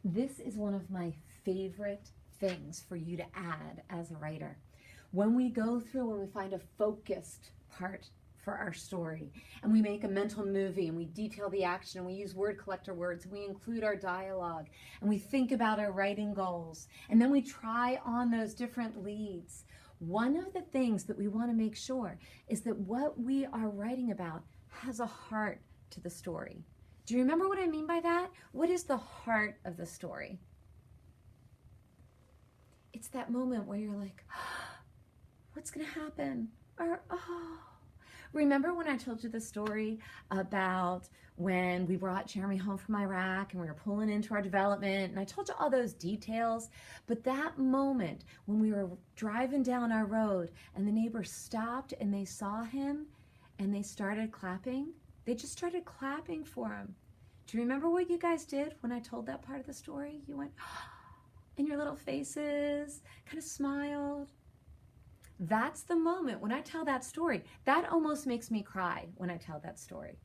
This is one of my favorite things for you to add as a writer. When we go through and we find a focused part for our story, and we make a mental movie, and we detail the action, and we use word collector words, and we include our dialogue, and we think about our writing goals, and then we try on those different leads. One of the things that we want to make sure is that what we are writing about has a heart to the story. Do you remember what I mean by that? What is the heart of the story? It's that moment where you're like, oh, what's going to happen? Or, oh. Remember when I told you the story about when we brought Jeremy home from Iraq and we were pulling into our development, and I told you all those details, but that moment when we were driving down our road and the neighbor stopped and they saw him and they started clapping, they just started clapping for him. Do you remember what you guys did when I told that part of the story? You went, and your little faces kind of smiled. That's the moment when I tell that story. That almost makes me cry when I tell that story.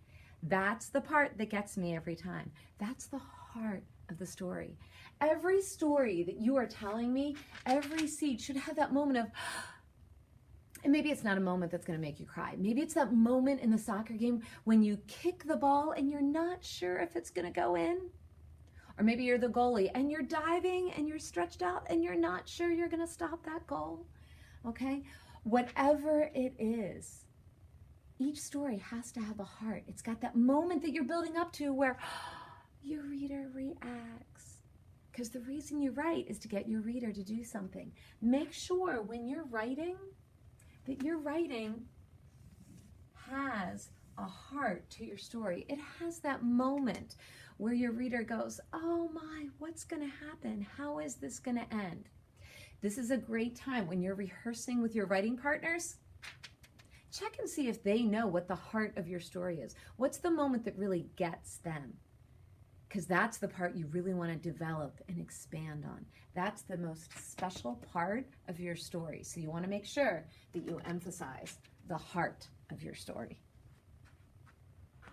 That's the part that gets me every time. That's the heart of the story. Every story that you are telling me, every seed should have that moment of, and maybe it's not a moment that's going to make you cry. Maybe it's that moment in the soccer game when you kick the ball and you're not sure if it's going to go in. Or maybe you're the goalie and you're diving and you're stretched out and you're not sure you're going to stop that goal. Okay? Whatever it is, each story has to have a heart. It's got that moment that you're building up to where your reader reacts. Because the reason you write is to get your reader to do something. Make sure when you're writing that your writing has a heart to your story. It has that moment where your reader goes, oh my, what's going to happen? How is this going to end? This is a great time when you're rehearsing with your writing partners. Check and see if they know what the heart of your story is. What's the moment that really gets them? Because that's the part you really want to develop and expand on. That's the most special part of your story. So you want to make sure that you emphasize the heart of your story.